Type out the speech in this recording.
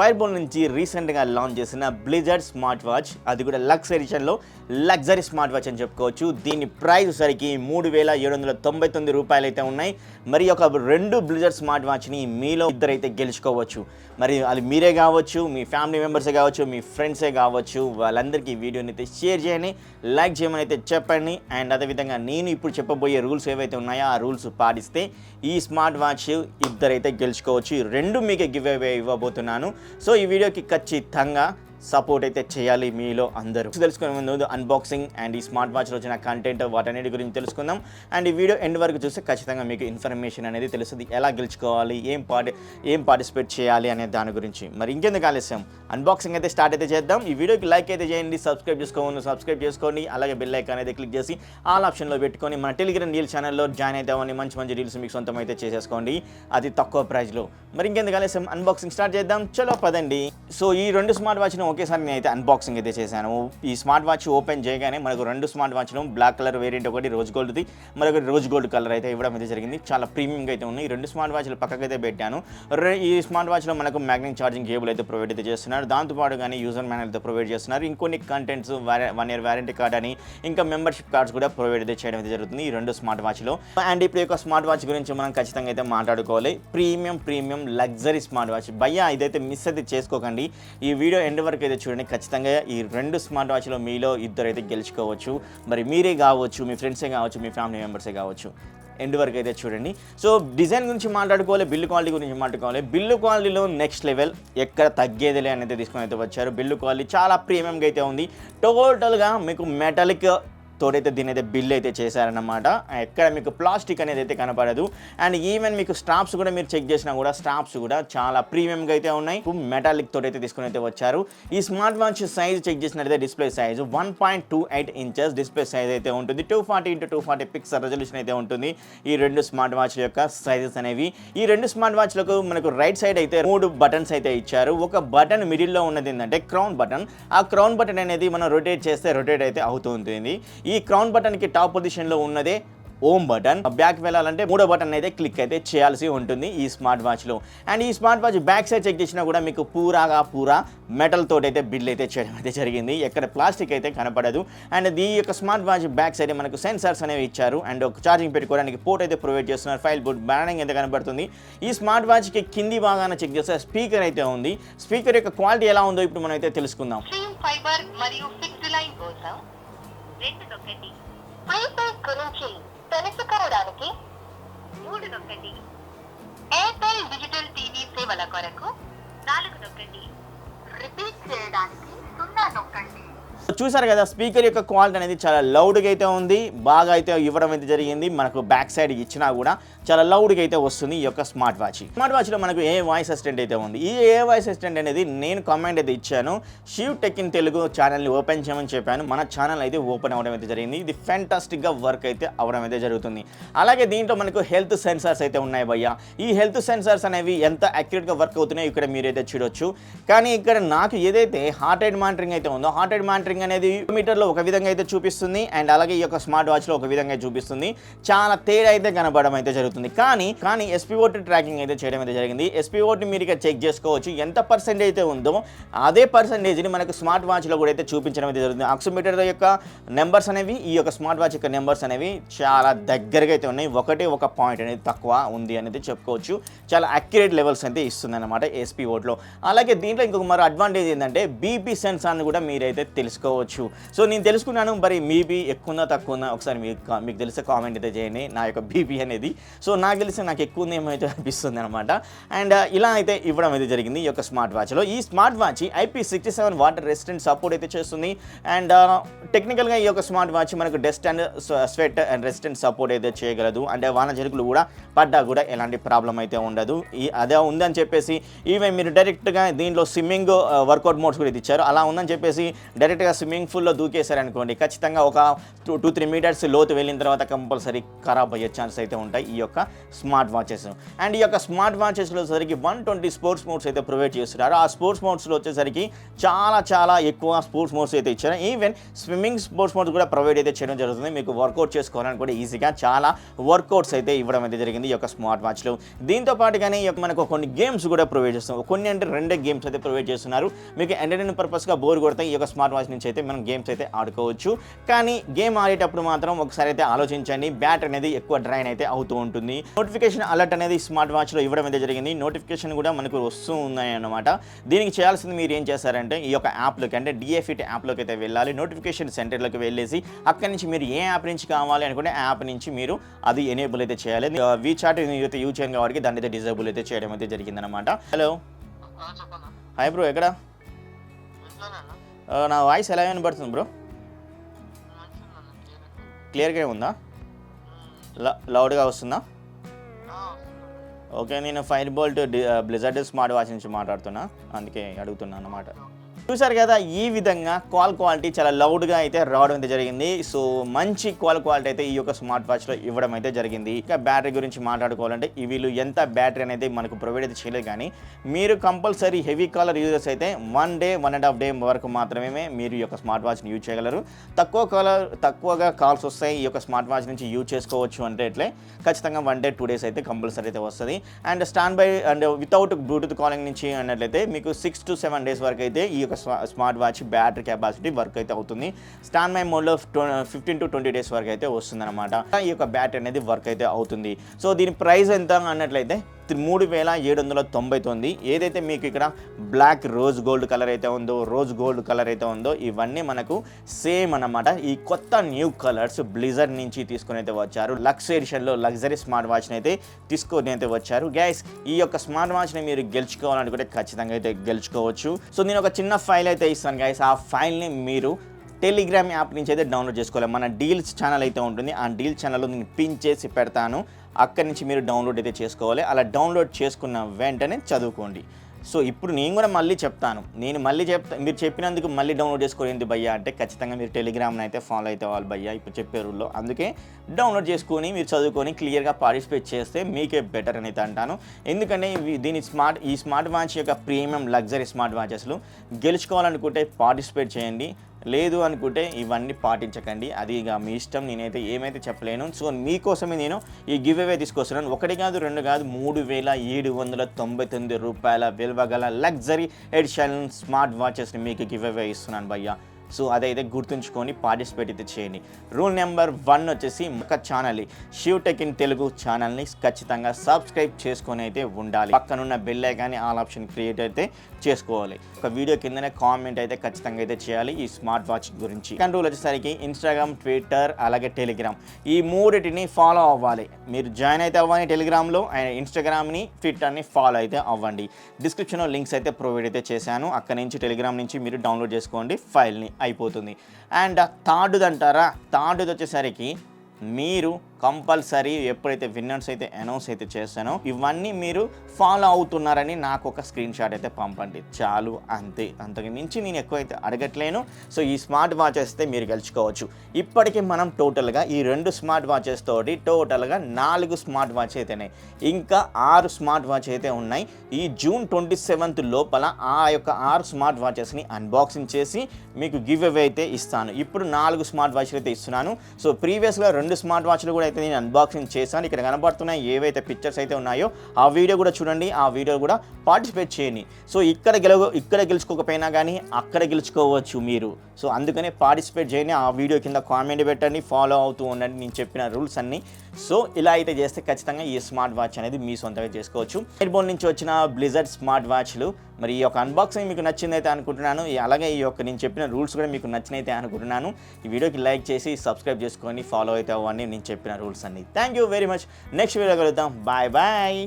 Fire-Boltt నుంచి రీసెంట్గా launch చేసిన బ్లిజర్డ్ స్మార్ట్ వాచ్, అది కూడా లక్స్ ఎడిషన్లో లగ్జరీ స్మార్ట్ వాచ్ అని చెప్పుకోవచ్చు. దీని ప్రైస్ సరికి 3799 రూపాయలు అయితే ఉన్నాయి. మరి ఒక 2 బ్లిజర్డ్ స్మార్ట్ వాచ్ని మీలో ఇద్దరైతే గెలుచుకోవచ్చు. మరి అది మీరే కావచ్చు, మీ ఫ్యామిలీ మెంబర్సే కావచ్చు, మీ ఫ్రెండ్సే కావచ్చు, వాళ్ళందరికీ ఈ వీడియోని అయితే షేర్ చేయండి, లైక్ చేయమని అయితే చెప్పండి. అండ్ అదేవిధంగా నేను ఇప్పుడు చెప్పబోయే రూల్స్ ఏవైతే ఉన్నాయో ఆ రూల్స్ పాటిస్తే ఈ స్మార్ట్ వాచ్ ఇద్దరైతే గెలుచుకోవచ్చు. ఈ 2 మీకు గివ్ అవే ఇవ్వబోతున్నాను. సో ఈ వీడియోకి ఖచ్చితంగా సపోర్ట్ అయితే చేయాలి మీలో అందరూ. తెలుసుకునే ముందు అన్బాక్సింగ్ అండ్ ఈ స్మార్ట్ వాచ్లో వచ్చిన కంటెంట్ వాటన్నిటి గురించి తెలుసుకుందాం. అండ్ ఈ వీడియో ఎండ్ వరకు చూస్తే ఖచ్చితంగా మీకు ఇన్ఫర్మేషన్ అనేది తెలుస్తుంది, ఎలా గెలుచుకోవాలి, ఏం పార్టిసిపేట్ చేయాలి అనే దాని గురించి. మరి ఇంకెందుకు ఆలస్యం, అన్బాక్సింగ్ అయితే స్టార్ట్ అయితే చేద్దాం. ఈ వీడియోకి లైక్ అయితే చేయండి, సబ్స్క్రైబ్ చేసుకోండి, అలాగే బెల్ ఐకాన్ అయితే క్లిక్ చేసి ఆల్ ఆప్షన్లో పెట్టుకొని మన టెలిగ్రామ్ డీల్ ఛానల్లో జాయిన్ అయితే అవ్వండి. మంచి డీల్స్ మీకు సొంతం అయితే చేసేసుకోండి, అది తక్కువ ప్రైస్లో. మరి ఇంకెందుకు ఆలస్యం, అన్బాక్సింగ్ స్టార్ట్ చేద్దాం. చలో పదండి. సో ఈ 2 స్మార్ట్ వాచ్ను ఒకేసారి నేను అయితే అన్బాక్సింగ్ అయితే చేశాను. ఈ స్మార్ట్ వాచ్ ఓపెన్ చేయగానే మనకు 2 స్మార్ట్ వాచ్లు బ్లాక్ కలర్ వేరియంట్, ఒకటి రోజ్ గోల్డ్ది, మరొకటి రోజ్ గోల్డ్ కలర్ అయితే ఇవ్వడం అయితే జరిగింది. చాలా ప్రీమియంగా అయితే ఉన్నాయి. ఈ 2 స్మార్ట్ వాచ్లు పక్కకైతే పెట్టాను. ఈ స్మార్ట్ వాచ్లో మనకు మ్యాగ్నెటిక్ ఛార్జింగ్ కేబుల్ అయితే ప్రొవైడ్ అయితే చేస్తున్నారు. దాంతోపాటు కానీ యూజర్ మాన్యువల్ అయితే ప్రొవైడ్ చేస్తున్నారు. ఇంకొన్ని కంటెంట్స్ 1 year వారంటీ కార్డ్ అని ఇంకా మెంబర్షిప్ కార్డ్స్ కూడా ప్రొవైడ్ అయితే చేయడం అయితే జరుగుతుంది ఈ 2 స్మార్ట్ వాచ్లో. అండ్ ఇప్పుడు యొక్క స్మార్ట్ వాచ్ గురించి మనం ఖచ్చితంగా అయితే మాట్లాడుకోవాలి. ప్రీమియం లగ్జరీ స్మార్ట్ వాచ్ భయ్యా, ఇదైతే మిస్ అయితే చేసుకోకండి. ఈ వీడియో ఎండ్ వరకు అయితే చూడండి. ఖచ్చితంగా ఈ 2 స్మార్ట్ వాచ్లో మీలో ఇద్దరైతే గెలుచుకోవచ్చు. మరి మీరే కావచ్చు, మీ ఫ్రెండ్సే కావచ్చు, మీ ఫ్యామిలీ మెంబర్సే కావచ్చు. ఎండ్ వరకు అయితే చూడండి. సో డిజైన్ గురించి మాట్లాడుకోవాలి, బిల్లు క్వాలిటీ గురించి మాట్లాడుకోవాలి. బిల్లు క్వాలిటీలో నెక్స్ట్ లెవెల్, ఎక్కడ తగ్గేదిలే అనేది తీసుకొని అయితే వచ్చారు. బిల్లు క్వాలిటీ చాలా ప్రీమియంగా అయితే ఉంది. టోటల్గా మీకు మెటాలిక్ తోడైతే దీని అయితే బిల్ అయితే చేశారన్నమాట. ఎక్కడ మీకు ప్లాస్టిక్ అనేది అయితే కనపడదు. అండ్ ఈవెన్ మీకు స్టాప్స్ కూడా మీరు చెక్ చేసినా కూడా స్టాప్స్ కూడా చాలా ప్రీమియంగా అయితే ఉన్నాయి. మెటాలిక్ తోడైతే తీసుకుని అయితే వచ్చారు. ఈ స్మార్ట్ వాచ్ సైజ్ చెక్ చేసినట్లయితే display size 1.28 inches display size అయితే ఉంటుంది. 240x240 పిక్సెల్ రెజల్యూషన్ అయితే ఉంటుంది ఈ 2 స్మార్ట్ వాచ్ యొక్క సైజెస్ అనేవి. ఈ 2 స్మార్ట్ వాచ్లకు మనకు రైట్ సైడ్ అయితే 3 బటన్స్ అయితే ఇచ్చారు. ఒక బటన్ మిడిల్లో ఉన్నది ఏంటంటే క్రౌన్ బటన్. ఆ క్రౌన్ బటన్ అనేది మనం రొటేట్ చేస్తే రొటేట్ అయితే అవుతూ ఉంటుంది. ఈ క్రౌన్ బటన్కి టాప్ పొజిషన్లో ఉన్నదే ఓమ్ బటన్. బ్యాక్ వెళ్ళాలంటే 3వ బటన్ అయితే క్లిక్ అయితే చేయాల్సి ఉంటుంది ఈ స్మార్ట్ వాచ్లో. అండ్ ఈ smart watch back side check చేసినా కూడా మీకు పూరా మెటల్ తోటి అయితే బిల్ అయితే చేయడం అయితే జరిగింది. ఎక్కడ ప్లాస్టిక్ అయితే కనపడదు. అండ్ ఈ యొక్క స్మార్ట్ వాచ్ బ్యాక్ సైడ్ మనకు సెన్సార్స్ అనేవి ఇచ్చారు. అండ్ ఒక ఛార్జింగ్ పెట్టుకోవడానికి పోర్ట్ అయితే ప్రొవైడ్ చేస్తున్నారు. Fire-Boltt బ్రాండింగ్ అయితే కనబడుతుంది. ఈ స్మార్ట్ వాచ్కి కింది భాగాన చెక్ చేస్తే స్పీకర్ అయితే ఉంది. స్పీకర్ యొక్క క్వాలిటీ ఎలా ఉందో ఇప్పుడు మనం అయితే తెలుసుకుందాం. ఫైబర్ మరియు ఫిక్స్డ్ లైన్ కోసం 2 నొక్కండి. ప్రీపెయిడ్ గురించి తెలుసుకోవడానికి 3 నొక్కండి. ఎయిర్టెల్ డిజిటల్ టీవీ సేవల కొరకు 4 నొక్కండి. రిపీట్ చేయడానికి 0 నొక్కండి. చూసారు కదా, స్పీకర్ యొక్క క్వాలిటీ అనేది చాలా లౌడ్గా అయితే ఉంది. బాగా అయితే ఇవ్వడం అయితే జరిగింది. మనకు బ్యాక్ సైడ్ ఇచ్చినా కూడా చాలా లౌడ్గా అయితే వస్తుంది ఈ యొక్క స్మార్ట్ వాచ్లో మనకు ఏ వాయిస్ అసిస్టెంట్ అయితే ఉంది. ఈ ఏ వాయిస్ అసిస్టెంట్ అనేది నేను కామెంట్ అయితే ఇచ్చాను. shivtechintelugu ఛానల్ని ఓపెన్ చేయమని చెప్పాను. మన ఛానల్ అయితే ఓపెన్ అవ్వడం అయితే జరిగింది. ఇది ఫ్యాంటాస్టిక్గా వర్క్ అయితే అవ్వడం అయితే జరుగుతుంది. అలాగే దీంట్లో మనకు హెల్త్ సెన్సార్స్ అయితే ఉన్నాయి భయ్యా. ఈ హెల్త్ సెన్సార్స్ అనేవి ఎంత యాక్యురేట్గా వర్క్ అవుతున్నాయో ఇక్కడ మీరైతే చూడొచ్చు. కానీ ఇక్కడ నాకు ఏదైతే హార్ట్ రేట్ మానిటరింగ్ అయితే ఉందో, హార్ట్ రేట్ మానిటరింగ్ అనేది మీటర్లో ఒక విధంగా అయితే చూపిస్తుంది. అండ్ అలాగే ఈ యొక్క స్మార్ట్ వాచ్లో ఒక విధంగా చూపిస్తుంది. చాలా తేడా అయితే కనబడడం అయితే జరుగుతుంది. కానీ SPOT ట్రాకింగ్ అయితే చేయడం అయితే జరిగింది. SPOT మీరు ఇక్కడ చెక్ చేసుకోవచ్చు. ఎంత పర్సెంటేజ్ అయితే ఉందో అదే పర్సెంటేజ్ని మనకు స్మార్ట్ వాచ్లో కూడా అయితే చూపించడం అయితే జరుగుతుంది. ఆక్సిమీటర్ యొక్క నెంబర్స్ అనేవి, ఈ యొక్క స్మార్ట్ వాచ్ యొక్క నెంబర్స్ అనేవి చాలా దగ్గరగా అయితే ఉన్నాయి. ఒక పాయింట్ అనేది తక్కువ ఉంది అనేది చెప్పుకోవచ్చు. చాలా అక్యురేట్ లెవెల్స్ అయితే ఇస్తుంది అనమాట SPOTలో. అలాగే దీంట్లో ఇంకొక మరో అడ్వాంటేజ్ ఏంటంటే BP సెన్సార్ని కూడా మీరైతే తెలుసుకోవచ్చు. సో నేను తెలుసుకున్నాను, మరి బీపీ ఎక్కువ ఉందా తక్కువ ఉందా ఒకసారి మీకు తెలిసే కామెంట్ అయితే చేయండి. నా యొక్క బీపీ అనేది సో నాకు తెలిసి నాకు ఎక్కువ ఉంది ఏమైతే అనిపిస్తుంది అనమాట. అండ్ ఇలా అయితే ఇవ్వడం అయితే జరిగింది ఈ యొక్క స్మార్ట్ వాచ్లో. ఈ smart watch IP67 water resistant support అయితే చేస్తుంది. అండ్ టెక్నికల్గా ఈ యొక్క స్మార్ట్ వాచ్ మనకు dust and sweat and resistant support అయితే చేయగలదు. అంటే వాన జరుకులు కూడా పడ్డా కూడా ఎలాంటి ప్రాబ్లం అయితే ఉండదు. అదే ఉందని చెప్పేసి ఈవెన్ మీరు డైరెక్ట్గా దీంట్లో స్విమ్మింగ్ వర్కౌట్ మోడ్స్ కూడా ఇచ్చారు. అలా ఉందని చెప్పేసి డైరెక్ట్గా డైరెక్ట్గా స్విమ్మింగ్ పూల్లో దూకేశారనుకోండి, ఖచ్చితంగా ఒక 2-3 మీటర్స్ లోతు వెళ్ళిన తర్వాత కంపల్సరీ ఖరాబ్ అయ్యే ఛాన్స్ అయితే ఉంటాయి ఈ యొక్క స్మార్ట్ వాచెస్. అండ్ ఈ యొక్క స్మార్ట్ వాచెస్లో వచ్చేసరికి 120 స్పోర్ట్స్ మోడ్స్ అయితే ప్రొవైడ్ చేస్తున్నారు. ఆ స్పోర్ట్స్ మోడ్స్లో వచ్చేసరికి చాలా ఎక్కువ స్పోర్ట్స్ మోడ్స్ అయితే ఇచ్చారు. ఈవెన్ స్విమ్మింగ్ స్పోర్ట్స్ మోడ్స్ కూడా ప్రొవైడ్ అయితే చేయడం జరుగుతుంది. మీకు వర్కౌట్ చేసుకోవాలని కూడా ఈజీగా చాలా వర్కౌట్స్ అయితే ఇవ్వడం అయితే జరిగింది ఈ యొక్క స్మార్ట్ వాచ్లో. దీంతో పాటుగానే ఈ యొక్క మనకు కొన్ని గేమ్స్ కూడా ప్రొవైడ్ చేస్తున్నారు. కొన్ని అంటే 2 గేమ్స్ అయితే ప్రొవైడ్ చేస్తున్నారు. మీకు ఎంటర్టైన్మెంట్ పర్పస్గా బోర్ కొడతాయి ఈ యొక్క స్మార్ట్ వాచ్ నుంచి అయితే మనం గేమ్స్ అయితే ఆడుకోవచ్చు. కానీ గేమ్ ఆడేటప్పుడు మాత్రం ఒకసారి అయితే ఆలోచించండి, బ్యాటరీ అనేది ఎక్కువ డ్రైన్ అయితే అవుతూ ఉంటుంది. నోటిఫికేషన్ అలర్ట్ అనేది స్మార్ట్ వాచ్లో ఇవ్వడం అయితే జరిగింది. నోటిఫికేషన్ కూడా మనకు వస్తూ ఉన్నాయి అన్నమాట. దీనికి చేయాల్సింది మీరు ఏం చేస్తారంటే ఈ యొక్క యాప్లోకి అంటే డిఎఫిట్ యాప్లోకి అయితే వెళ్ళాలి. నోటిఫికేషన్ సెంటర్లోకి వెళ్ళేసి అక్కడి నుంచి మీరు ఏ యాప్ నుంచి కావాలి అనుకుంటే యాప్ నుంచి మీరు అది ఎనేబుల్ అయితే చేయాలి. వీచాట్ అయితే యూజ్ చేయడం కాబట్టి దాన్ని అయితే డిజేబుల్ అయితే చేయడం అయితే జరిగిందనమాట. హలో, హాయ్ బ్రో, ఎక్కడ? నా వాయిస్ ఎలా వినబడుతుంది బ్రో? క్లియర్గా ఉందా? లౌడ్గా వస్తుందా? ఓకే, నేను ఫైర్-బోల్ట్ బ్లిజర్డ్ స్మార్ట్ వాచ్ నుంచి మాట్లాడుతున్నా, అందుకే అడుగుతున్నాను అన్నమాట. చూసారు కదా, ఈ విధంగా కాల్ క్వాలిటీ చాలా లౌడ్గా అయితే రావడం అయితే జరిగింది. సో మంచి కాల్ క్వాలిటీ అయితే ఈ యొక్క స్మార్ట్ వాచ్లో ఇవ్వడం అయితే జరిగింది. ఇంకా బ్యాటరీ గురించి మాట్లాడుకోవాలంటే వీళ్ళు ఎంత బ్యాటరీ అనేది మనకు ప్రొవైడ్ అయితే చేయలేదు, కానీ మీరు కంపల్సరీ హెవీ కాలర్ యూజర్స్ అయితే 1 డే 1.5 డే వరకు మాత్రమే మీరు ఈ యొక్క స్మార్ట్ వాచ్ని యూజ్ చేయగలరు. తక్కువగా కాల్స్ వస్తాయి ఈ యొక్క స్మార్ట్ వాచ్ నుంచి యూజ్ చేసుకోవచ్చు అంటే ఇట్లే ఖచ్చితంగా 1 డే 2 డేస్ అయితే కంపల్సరీ అయితే వస్తుంది. And stand by and without Bluetooth calling నుంచి అన్నట్లయితే మీకు 6 to 7 డేస్ వరకు అయితే ఈ యొక్క smart watch battery capacity work అయితే అవుతుంది. స్టాండ్ బై మోడ్లో 15 to 20 డేస్ వరకు అయితే వస్తుంది అనమాట. ఈ యొక్క బ్యాటరీ అనేది వర్క్ అయితే అవుతుంది. సో దీని ప్రైస్ ఎంత అన్నట్లయితే 3799. ఏదైతే మీకు ఇక్కడ బ్లాక్ రోజ్ గోల్డ్ కలర్ అయితే ఉందో ఇవన్నీ మనకు సేమ్ అన్నమాట. ఈ కొత్త న్యూ కలర్స్ బ్లిజర్డ్ నుంచి తీసుకొని అయితే వచ్చారు. లక్స్ ఎడిషన్లో లగ్జరీ స్మార్ట్ వాచ్ని అయితే తీసుకొని అయితే వచ్చారు. గైస్, ఈ యొక్క స్మార్ట్ వాచ్ని మీరు గెలుచుకోవాలనుకుంటే ఖచ్చితంగా అయితే గెలుచుకోవచ్చు. సో నేను ఒక చిన్న ఫైల్ అయితే ఇస్తాను గైస్. ఆ ఫైల్ని మీరు టెలిగ్రామ్ యాప్ నుంచి అయితే డౌన్లోడ్ చేసుకోవాలి. మన డీల్స్ ఛానల్ అయితే ఉంటుంది, ఆ డీల్స్ ఛానల్లో నేను పిన్ చేసి పెడతాను. అక్కడి నుంచి మీరు డౌన్లోడ్ అయితే చేసుకోవాలి. అలా డౌన్లోడ్ చేసుకున్న వెంటనే చదువుకోండి. సో ఇప్పుడు నేను కూడా మళ్ళీ చెప్తాను, మీరు చెప్పినందుకు మళ్ళీ డౌన్లోడ్ చేసుకోండి భయ్యా అంటే ఖచ్చితంగా మీరు టెలిగ్రామ్ని అయితే ఫాలో అయితే అవ్వాలి భయ్యా, ఇప్పుడు చెప్పే రూల్లో. అందుకే డౌన్లోడ్ చేసుకొని మీరు చదువుకొని క్లియర్గా పార్టిసిపేట్ చేస్తే మీకే బెటర్ అని అయితే అంటాను. ఎందుకంటే ఈ స్మార్ట్ వాచ్ యొక్క ప్రీమియం లగ్జరీ స్మార్ట్ వాచెస్లు గెలుచుకోవాలనుకుంటే పార్టిసిపేట్ చేయండి, లేదు అనుకుంటే ఇవన్నీ పాటించకండి. అది ఇక మీ ఇష్టం, నేనైతే ఏమైతే చెప్పలేను. సో మీకోసమే నేను ఈ గివ్ అవే తీసుకొస్తున్నాను. 1 కాదు 2 కాదు 3799 రూపాయల విలువ గల లగ్జరీ ఎడిషన్ స్మార్ట్ వాచెస్ని మీకు గివ్ అవే ఇస్తున్నాను భయ్యా. సో అదైతే గుర్తుంచుకొని పార్టిసిపేట్ అయితే చేయండి. రూల్ నెంబర్ 1 వచ్చేసి ఒక ఛానల్ shivtechintelugu ఛానల్ని ఖచ్చితంగా సబ్స్క్రైబ్ చేసుకొని అయితే ఉండాలి. పక్కనున్న bell icon all option create అయితే చేసుకోవాలి. ఒక వీడియో కిందనే కామెంట్ అయితే ఖచ్చితంగా అయితే చేయాలి ఈ స్మార్ట్ వాచ్ గురించి. సెకండ్ రూల్ వచ్చేసరికి ఇన్స్టాగ్రామ్, ట్విట్టర్ అలాగే టెలిగ్రామ్ ఈ మూడింటిని ఫాలో అవ్వాలి. మీరు జాయిన్ అయితే అవ్వండి టెలిగ్రామ్లో, అండ్ ఇన్స్టాగ్రామ్ని, ట్విట్టర్ని ఫాలో అయితే అవ్వండి. డిస్క్రిప్షన్లో లింక్స్ అయితే ప్రొవైడ్ అయితే చేశాను. అక్కడ నుంచి టెలిగ్రామ్ నుంచి మీరు డౌన్లోడ్ చేసుకోండి, ఫైల్ని అయిపోతుంది. అండ్ థర్డ్ది వచ్చేసరికి మీరు కంపల్సరీ ఎప్పుడైతే విన్నర్స్ అయితే అనౌన్స్ అయితే చేస్తానో ఇవన్నీ మీరు ఫాలో అవుతున్నారని నాకు ఒక స్క్రీన్ షాట్ అయితే పంపండి చాలు, అంతే. అంతకు మించి నేను ఎక్కువైతే అడగట్లేను. సో ఈ స్మార్ట్ వాచెస్ అయితే మీరు గెలుచుకోవచ్చు. ఇప్పటికీ మనం టోటల్గా ఈ 2 స్మార్ట్ వాచెస్ తోటి టోటల్గా 4 స్మార్ట్ వాచ్ అయితేనాయి, ఇంకా 6 స్మార్ట్ వాచ్ అయితే ఉన్నాయి. ఈ జూన్ 27 లోపల ఆ యొక్క 6 స్మార్ట్ వాచెస్ని అన్బాక్సింగ్ చేసి మీకు గివ్ అవే అయితే ఇస్తాను. ఇప్పుడు 4 స్మార్ట్ వాచ్లు అయితే ఇస్తున్నాను. సో ప్రీవియస్గా 2 స్మార్ట్ వాచ్లు కూడా అయితే నేను అన్బాక్సింగ్ చేశాను. ఇక్కడ కనబడుతున్నాయి ఏవైతే పిక్చర్స్ అయితే ఉన్నాయో ఆ వీడియో కూడా చూడండి, ఆ వీడియో కూడా పార్టిసిపేట్ చేయండి. సో ఇక్కడ గెలుచుకోకపోయినా కానీ అక్కడ గెలుచుకోవచ్చు మీరు. సో అందుకనే పార్టిసిపేట్ చేయండి. ఆ వీడియో కింద కామెంట్ పెట్టండి, ఫాలో అవుతూ ఉండండి నేను చెప్పిన రూల్స్ అన్నీ. సో ఇలా అయితే చేస్తే ఖచ్చితంగా ఈ స్మార్ట్ వాచ్ అనేది మీ సొంతంగా చేసుకోవచ్చు. ఫైర్-బోల్ట్ నుంచి వచ్చిన బ్లిజర్డ్ స్మార్ట్ వాచ్లు. మరి ఈ యొక్క అన్బాక్సింగ్ మీకు నచ్చిందైతే అనుకుంటున్నాను. అలాగే ఈ యొక్క నేను చెప్పిన రూల్స్ కూడా మీకు నచ్చినైతే అనుకుంటున్నాను. ఈ వీడియోకి లైక్ చేసి సబ్స్క్రైబ్ చేసుకొని ఫాలో అయితే అవ్వండి నేను చెప్పిన రూల్స్ అన్ని. Thank you very much. Next video కలుద్దాం. Bye bye.